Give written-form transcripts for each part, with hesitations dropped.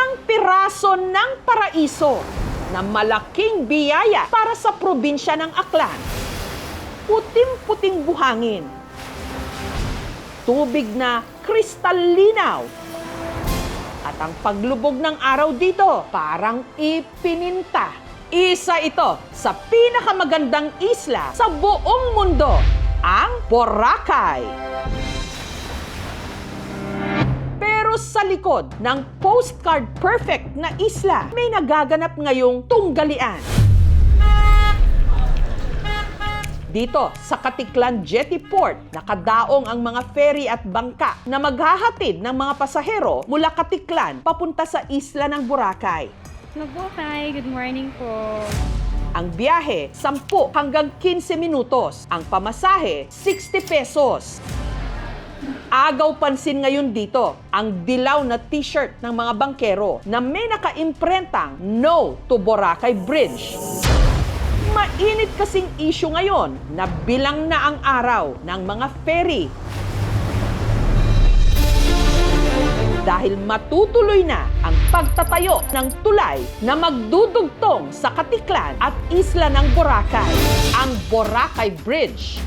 Isang piraso ng paraiso na malaking biyaya para sa probinsya ng Aklan. Puting-puting buhangin. Tubig na kristalinaw. At ang paglubog ng araw dito, parang ipininta. Isa ito sa pinakamagandang isla sa buong mundo, ang Boracay. Pero sa likod ng postcard perfect na isla, may nagaganap ngayong tunggalian. Dito sa Katiklan Jetty Port, nakadaong ang mga ferry at bangka na maghahatid ng mga pasahero mula Katiklan papunta sa isla ng Boracay. Mabuhay, good morning po. Ang biyahe, 10 hanggang 15 minutos. Ang pamasahe, 60 pesos. Agaw pansin ngayon dito ang dilaw na t-shirt ng mga bangkero na may naka-imprentang No to Boracay Bridge. Mainit kasing issue ngayon na bilang na ang araw ng mga ferry. Dahil matutuloy na ang pagtatayo ng tulay na magdudugtong sa Katiklan at isla ng Boracay, ang Boracay Bridge.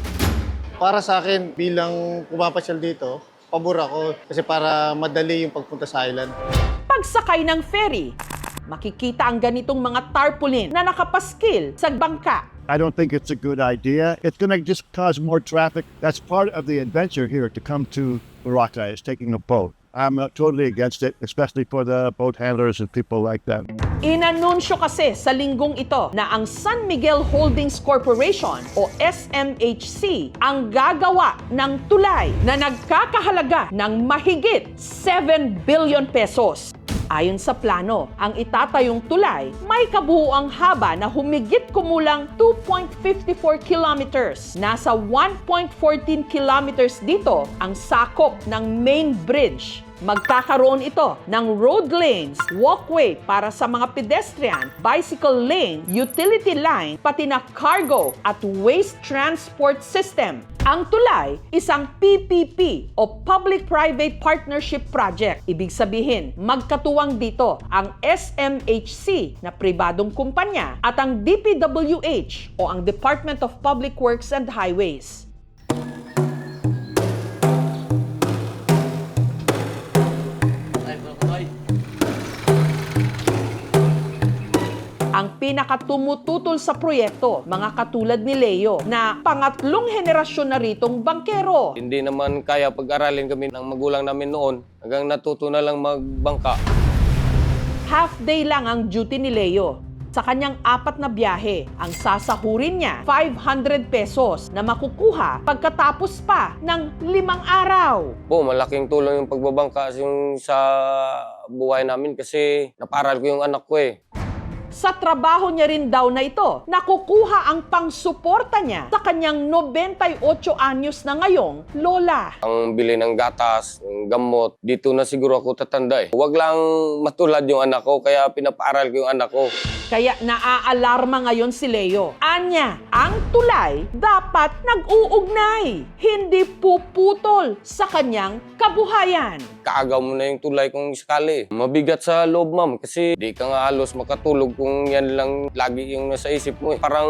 Para sa akin, bilang pumapasyal dito, pabor ako kasi para madali yung pagpunta sa island. Pagsakay ng ferry, makikita ang ganitong mga tarpaulin na nakapaskil sa bangka. I don't think it's a good idea. It's going to just cause more traffic. That's part of the adventure here to come to Boracay, is taking a boat. I'm totally against it, especially for the boat handlers and people like that. Inanunsyo kasi sa linggong ito na ang San Miguel Holdings Corporation o SMHC ang gagawa ng tulay na nagkakahalaga ng mahigit 7 billion pesos. Ayon sa plano, ang itatayong tulay may kabuuang haba na humigit kumulang 2.54 kilometers. Nasa 1.14 kilometers dito ang sakop ng main bridge. Magkakaroon ito ng road lanes, walkway para sa mga pedestrian, bicycle lane, utility line, pati na cargo at waste transport system. Ang tulay, isang PPP o Public-Private Partnership Project. Ibig sabihin, magkatuwang dito ang SMHC na pribadong kumpanya at ang DPWH o ang Department of Public Works and Highways. Ang pinakatumututol sa proyekto, mga katulad ni Leo, na pangatlong henerasyon na ritong bangkero. Hindi naman kaya pag-aralin kami ng magulang namin noon hanggang natuto na lang magbangka. Half day lang ang duty ni Leo. Sa kanyang 4 na biyahe, ang sasahurin niya 500 pesos na makukuha pagkatapos pa ng 5 araw. Po, malaking tulong yung pagbabangka yung sa buhay namin kasi naparal ko yung anak ko eh. Sa trabaho niya rin daw na ito, nakukuha ang pangsuporta niya sa kanyang 98 anyos na ngayong lola. Ang bili ng gatas, ng gamot, dito na siguro ako tatanda eh. Huwag lang matulad yung anak ko, kaya pinapaaral ko yung anak ko. Kaya naaalarma ngayon si Leo. Anya, ang tulay dapat nag-uugnay, hindi puputol sa kanyang kabuhayan. Kaagaw mo na yung tulay kung sakali. Mabigat sa loob, ma'am, kasi di ka nga halos makatulog kung yan lang lagi yung nasa isip mo eh. Parang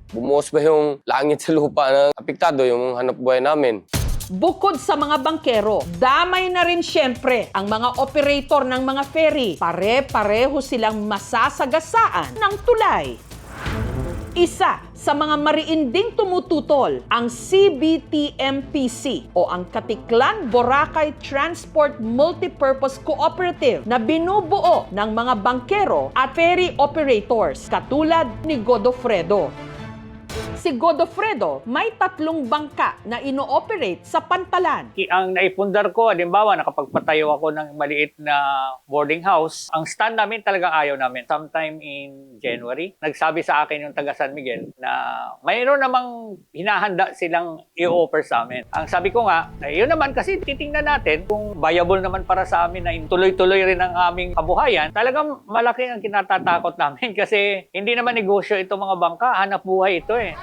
bumuhos ba yung langit sa lupa na apektado yung hanap buhay namin. Bukod sa mga bangkero, damay na rin syempre ang mga operator ng mga ferry. Pare-pareho silang masasagasaan ng tulay. Isa sa mga mariinding tumututol ang CBTMPC o ang Katiklan Boracay Transport Multipurpose Cooperative na binubuo ng mga bangkero at ferry operators katulad ni Godofredo. Si Godofredo may 3 bangka na ino-operate sa Pantalan. Ang naipundar ko, halimbawa, nakapagpatayo ako ng maliit na boarding house. Ang stand namin talagang ayaw namin. Sometime in January, nagsabi sa akin yung taga San Miguel na mayroon namang hinahanda silang i-offer sa amin. Ang sabi ko nga, yun naman kasi titingnan natin kung viable naman para sa amin na tuloy-tuloy rin ang aming kabuhayan. Talagang malaki ang kinatatakot namin kasi hindi naman negosyo itong mga bangka, hanap buhay ito eh.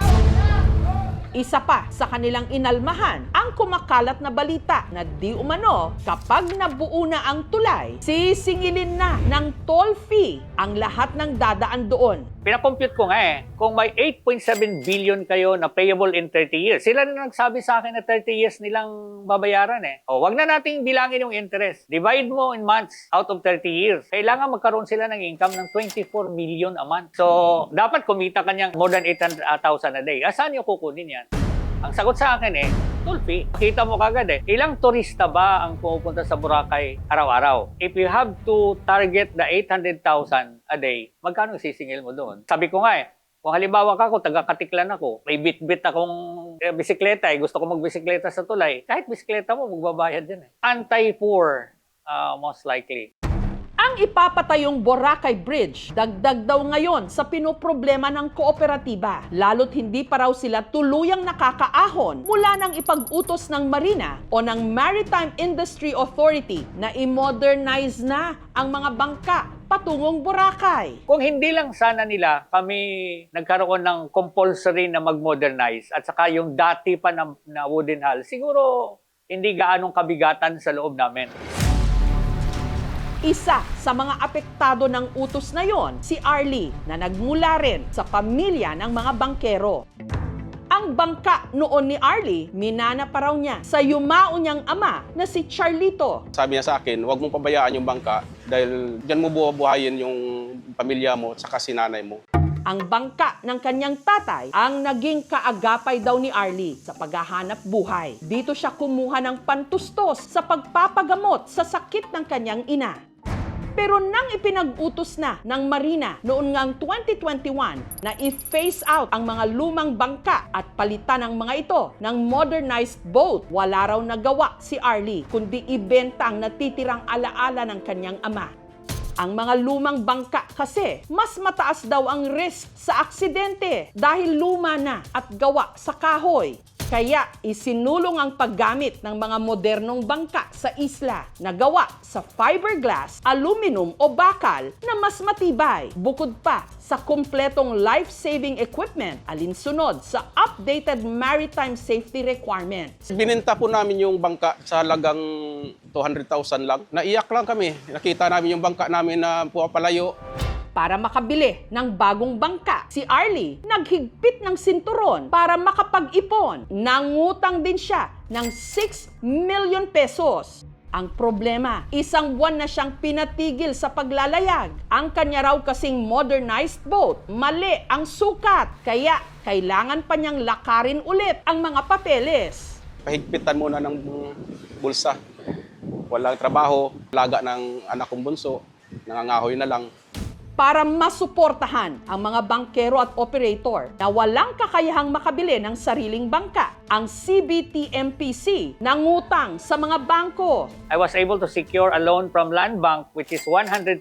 Isa pa sa kanilang inalmahan ang kumakalat na balita na di umano kapag nabuo na ang tulay, sisingilin na ng toll fee ang lahat ng dadaan doon. Pinakompute ko nga kung may 8.7 billion kayo na payable in 30 years, sila na nagsabi sa akin na 30 years nilang babayaran O, wag na nating bilangin yung interest. Divide mo in months out of 30 years. Kailangan magkaroon sila ng income ng 24 million a month. So, dapat kumita kanyang more than 800,000 a day. Saan nyo kukunin yan? Ang sagot sa akin toll fee. Kita mo kagad ilang turista ba ang pumupunta sa Boracay araw-araw? If you have to target the 800,000 a day, magkano sisingil mo doon? Sabi ko nga kung halimbawa kung taga-Katiklan ako, may bit-bit akong bisikleta, gusto ko magbisikleta sa tulay, kahit bisikleta mo, magbabayad din Anti-poor, most likely. Ang ipapatayong Boracay Bridge, dagdag daw ngayon sa pinoproblema ng kooperatiba. Lalo't hindi pa raw sila tuluyang nakakaahon mula nang ipag-utos ng Marina o ng Maritime Industry Authority na i-modernize na ang mga bangka patungong Boracay. Kung hindi lang sana nila kami nagkaroon ng compulsory na mag-modernize at saka yung dati pa na wooden hull, siguro hindi gaanong kabigatan sa loob namin. Isa sa mga apektado ng utos na yon, si Arlie, na nagmula rin sa pamilya ng mga bangkero. Ang bangka noon ni Arlie, minana pa raw niya sa yumao niyang ama na si Charlito. Sabi niya sa akin, huwag mong pabayaan yung bangka dahil diyan mo buhayin yung pamilya mo at saka si nanay mo. Ang bangka ng kanyang tatay ang naging kaagapay daw ni Arlie sa paghahanap buhay. Dito siya kumuha ng pantustos sa pagpapagamot sa sakit ng kanyang ina. Pero nang ipinag-utos na ng Marina noon ngang 2021 na i-phase out ang mga lumang bangka at palitan ang mga ito ng modernized boat, wala raw nagawa si Arlie kundi ibenta ang natitirang alaala ng kanyang ama. Ang mga lumang bangka kasi, mas mataas daw ang risk sa aksidente dahil luma na at gawa sa kahoy. Kaya isinulong ang paggamit ng mga modernong bangka sa isla na gawa sa fiberglass, aluminum o bakal na mas matibay. Bukod pa sa kumpletong life-saving equipment alinsunod sa updated maritime safety requirements. Bininta po namin yung bangka sa halagang 200,000 lang. Naiyak lang kami. Nakita namin yung bangka namin na pumapalayo. Para makabili ng bagong bangka, si Arlie naghigpit ng sinturon para makapag-ipon. Nangutang din siya ng 6 million pesos. Ang problema, isang buwan na siyang pinatigil sa paglalayag. Ang kanya raw kasing modernized boat, mali ang sukat. Kaya kailangan pa niyang lakarin ulit ang mga papeles. Pahigpitan muna ng bulsa. Walang trabaho, laga ng anak kong bunso, nangangahoy na lang. Para masuportahan ang mga bangkero at operator na walang kakayahang makabili ng sariling bangka, ang CBTMPC nangutang sa mga bangko. I was able to secure a loan from Land Bank which is 135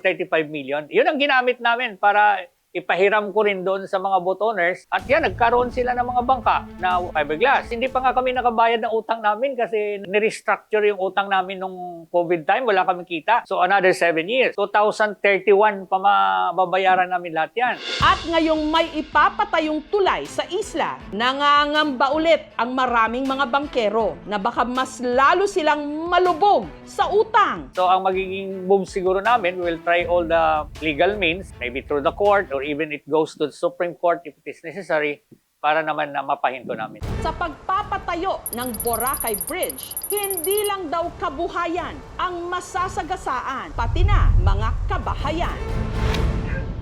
million. Yun ang ginamit namin para ipahiram ko rin doon sa mga boat owners. At yan, nagkaroon sila ng mga bangka na fiberglass. Hindi pa nga kami nakabayad ng utang namin kasi nirestructure yung utang namin nung COVID time. Wala kami kita. So another 7 years. 2031 pa mababayaran namin lahat yan. At ngayong may ipapatayong tulay sa isla, nangangamba ulit ang maraming mga bangkero na baka mas lalo silang malubog sa utang. So ang magiging move siguro namin, we will try all the legal means, maybe through the court or even it goes to the Supreme Court if it is necessary, para naman na mapahinto namin. Sa pagpapatayo ng Boracay Bridge, hindi lang daw kabuhayan ang masasagasaan, pati na mga kabahayan.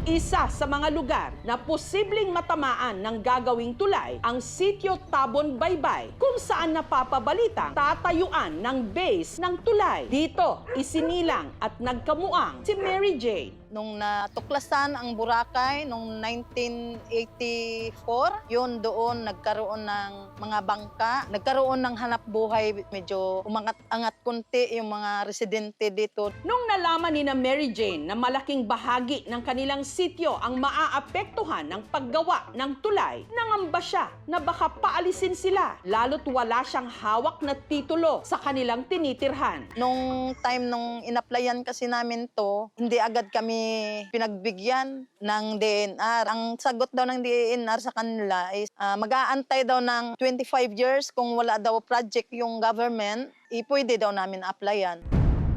Isa sa mga lugar na posibleng matamaan ng gagawing tulay ang Sitio Tabon Baybay, kung saan napapabalitang tatayuan ng base ng tulay. Dito, isinilang at nagkamuang si Mary Jane. Nung natuklasan ang Boracay noong 1984, yun doon nagkaroon ng mga bangka, nagkaroon ng hanap buhay, medyo umangat-angat kunti yung mga residente dito. Nung nalaman ni na Mary Jane na malaking bahagi ng kanilang sityo ang maaapektuhan ng paggawa ng tulay, nangamba siya na baka paalisin sila, lalo't wala siyang hawak na titulo sa kanilang tinitirhan. Nung time nung inaplayan kasi namin to, hindi agad kami kami pinagbigyan ng DNR. Ang sagot daw ng DNR sa kanila is mag-aantay daw ng 25 years kung wala daw project yung government, pwede daw namin applyan.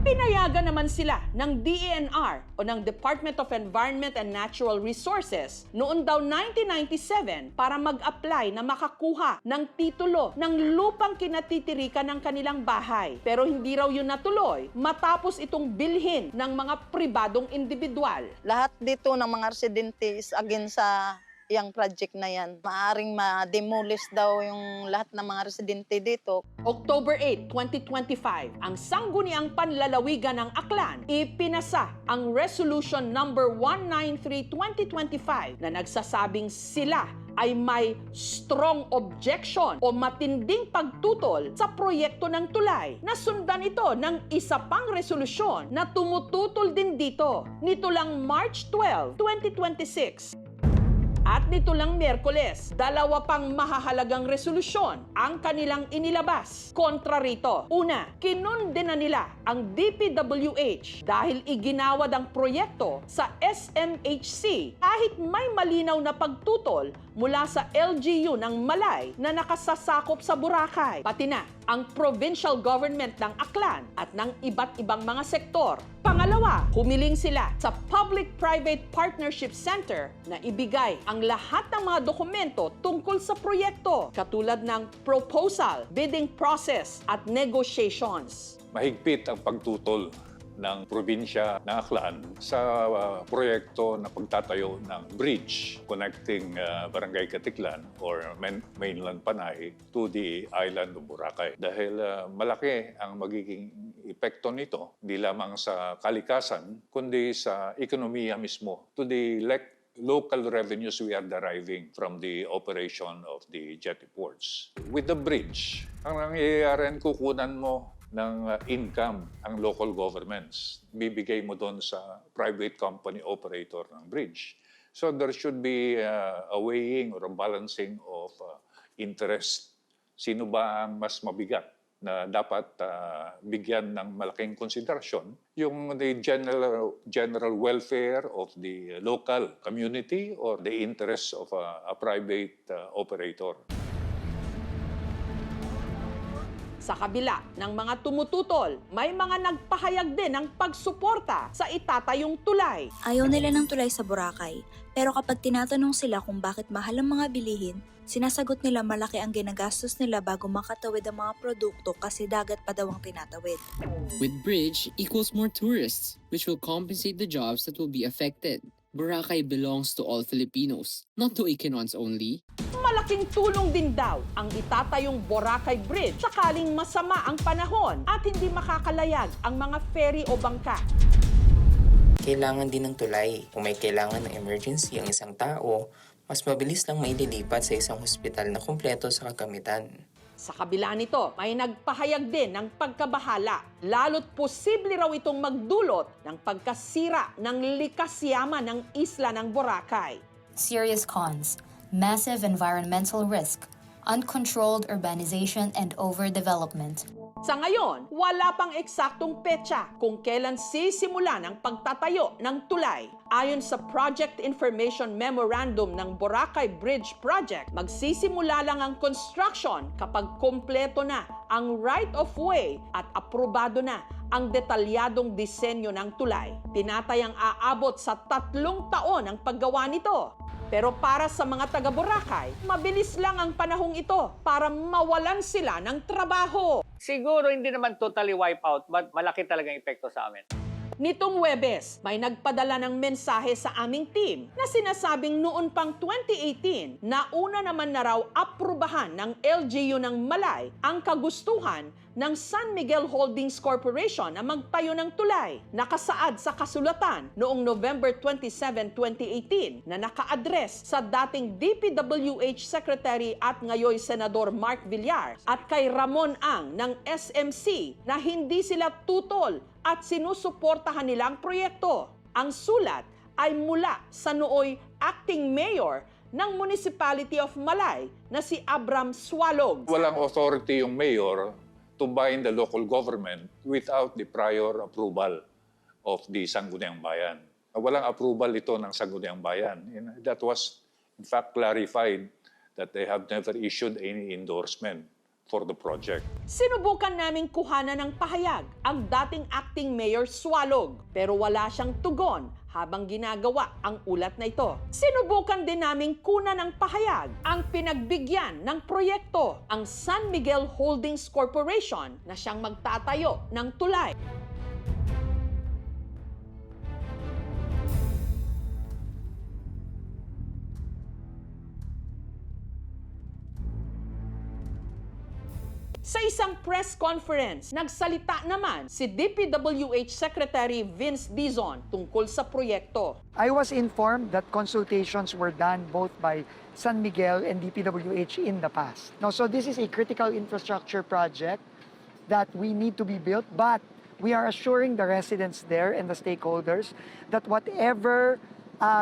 Pinayagan naman sila ng DENR o ng Department of Environment and Natural Resources noon daw 1997 para mag-apply na makakuha ng titulo ng lupang kinatitirikan ng kanilang bahay. Pero hindi raw yun natuloy matapos itong bilhin ng mga pribadong individual. Lahat dito ng mga residente is against sa yung project na yan. Maaring ma-demolish daw yung lahat ng mga residente dito. October 8, 2025, ang sangguniang panlalawigan ng Aklan, ipinasa ang Resolution number 193-2025 na nagsasabing sila ay may strong objection o matinding pagtutol sa proyekto ng tulay. Nasundan ito ng isa pang resolusyon na tumututol din dito. Nito lang March 12, 2026. At nito lang Miyerkules, dalawa pang mahahalagang resolusyon ang kanilang inilabas kontra rito. Una, kinondena nila ang DPWH dahil iginawad ang proyekto sa SMHC kahit may malinaw na pagtutol mula sa LGU ng Malay na nakasasakop sa Boracay, pati na ang provincial government ng Aklan at ng iba't ibang mga sektor. Pangalawa, humiling sila sa Public-Private Partnership Center na ibigay ang lahat ng mga dokumento tungkol sa proyekto, katulad ng proposal, bidding process at negotiations. Mahigpit ang pagtutol ng probinsya ng Aklan sa proyekto na pagtatayo ng bridge connecting Barangay Katiklan or mainland Panay to the island of Boracay. Dahil malaki ang magiging epekto nito, hindi lamang sa kalikasan, kundi sa ekonomiya mismo, to the local revenues we are deriving from the operation of the jetty ports. With the bridge, ang nangyayari, kukunan mo ng income ang local governments. Bibigay mo doon sa private company operator ng bridge. So there should be a weighing or a balancing of interest. Sino ba ang mas mabigat na dapat bigyan ng malaking konsiderasyon? Yung the general welfare of the local community or the interests of a private operator. Sa kabila ng mga tumututol, may mga nagpahayag din ng pagsuporta sa itatayong tulay. Ayaw nila ng tulay sa Boracay, pero kapag tinatanong sila kung bakit mahal ang mga bilihin, sinasagot nila malaki ang ginagastos nila bago makatawid ang mga produkto kasi dagat pa daw ang tinatawid. With bridge equals more tourists, which will compensate the jobs that will be affected. Boracay belongs to all Filipinos, not to Iquinoans only. Malaking tulong din daw ang itatayong Boracay Bridge sakaling masama ang panahon at hindi makakalayag ang mga ferry o bangka. Kailangan din ng tulay. Kung may kailangan ng emergency ang isang tao, mas mabilis lang maililipat sa isang hospital na kumpleto sa kagamitan. Sa kabila nito, may nagpahayag din ng pagkabahala. Lalo't posible raw itong magdulot ng pagkasira ng likas yaman ng isla ng Boracay. Serious cons: massive environmental risk, uncontrolled urbanization and overdevelopment. Sa ngayon, wala pang eksaktong petsa kung kailan sisimulan ang pagtatayo ng tulay. Ayon sa Project Information Memorandum ng Boracay Bridge Project, magsisimula lang ang construction kapag kompleto na ang right-of-way at aprobado na ang detalyadong disenyo ng tulay. Tinatayang aabot sa 3 taon ang paggawa nito. Pero para sa mga taga Boracay, mabilis lang ang panahong ito para mawalan sila ng trabaho. Siguro hindi naman totally wipe out, but malaki talagang epekto sa amin. Nitong Huwebes, may nagpadala ng mensahe sa aming team na sinasabing noon pang 2018 na una naman na raw aprubahan ng LGU ng Malay ang kagustuhan ng San Miguel Holdings Corporation na magtayo ng tulay. Nakasaad sa kasulatan noong November 27, 2018 na naka-address sa dating DPWH Secretary at ngayoy Senador Mark Villar at kay Ramon Ang ng SMC na hindi sila tutol at sinusuportahan nilang proyekto. Ang sulat ay mula sa nooy acting mayor ng Municipality of Malay na si Abram Swalog. Walang authority yung mayor to bind the local government without the prior approval of the Sangguniang Bayan. Walang approval ito ng Sangguniang Bayan. And that was in fact clarified that they have never issued any endorsement for the project. Sinubukan naming kuhanan ng pahayag ang dating acting mayor Swalog pero wala siyang tugon habang ginagawa ang ulat na ito. Sinubukan din naming kunan ng pahayag ang pinagbigyan ng proyekto ang San Miguel Holdings Corporation na siyang magtatayo ng tulay. Sa isang press conference, nagsalita naman si DPWH Secretary Vince Dizon tungkol sa proyekto. I was informed that consultations were done both by San Miguel and DPWH in the past. Now, so this is a critical infrastructure project that we need to be built, but we are assuring the residents there and the stakeholders that whatever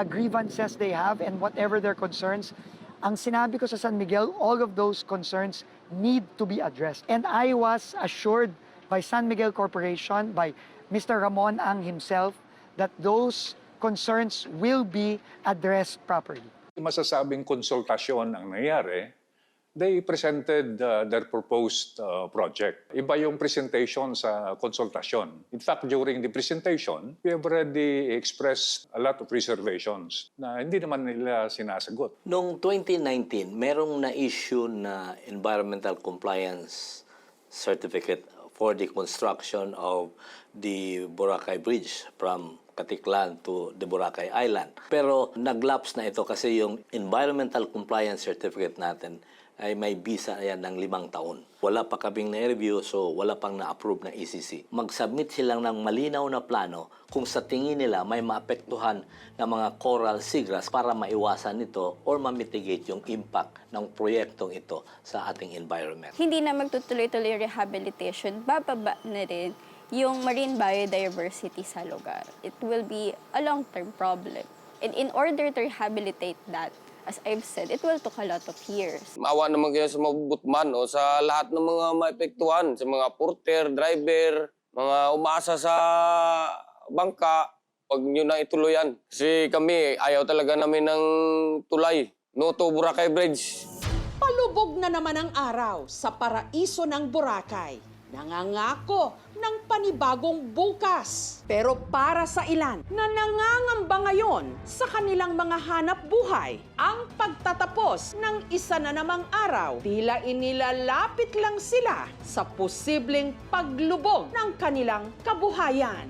grievances they have and whatever their concerns, ang sinabi ko sa San Miguel, all of those concerns need to be addressed. And I was assured by San Miguel Corporation, by Mr. Ramon Ang himself, that those concerns will be addressed properly. Masasabing konsultasyon ang nangyari, they presented their proposed project. Iba yung presentation sa konsultasyon. In fact, during the presentation, we have already expressed a lot of reservations na hindi naman nila sinasagot. Noong 2019, merong na-issue na environmental compliance certificate for the construction of the Boracay Bridge from Katiklan to the Boracay Island. Pero nag-lapse na ito kasi yung environmental compliance certificate natin ay may visa yan ng 5 taon. Wala pa kaming na-review, so wala pang na-approve na ECC. Mag-submit silang ng malinaw na plano kung sa tingin nila may maapektuhan ng mga coral seagrass para maiwasan ito or ma-mitigate yung impact ng proyektong ito sa ating environment. Hindi na magtutuloy-tuloy rehabilitation, bababa na rin yung marine biodiversity sa lugar. It will be a long-term problem. And in order to rehabilitate that, as I've said, it will take a lot of years. Maawa naman kayo sa mabubutman o sa lahat ng mga maepektuhan, sa mga porter, driver, mga umasa sa bangka, pag nyo na ituluyan. Kasi kami, ayaw talaga namin ng tulay. No to Boracay Bridge. Palubog na naman ang araw sa paraiso ng Boracay. Nangangako ng panibagong bukas. Pero para sa ilan na nangangamba ngayon sa kanilang mga hanap buhay, ang pagtatapos ng isa na namang araw, tila inilalapit lang sila sa posibleng paglubog ng kanilang kabuhayan.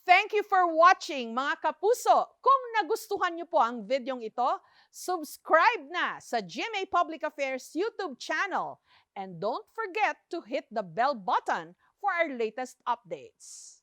Thank you for watching, mga kapuso. Kung nagustuhan niyo po ang videong ito, subscribe na sa GMA Public Affairs YouTube channel. And don't forget to hit the bell button for our latest updates.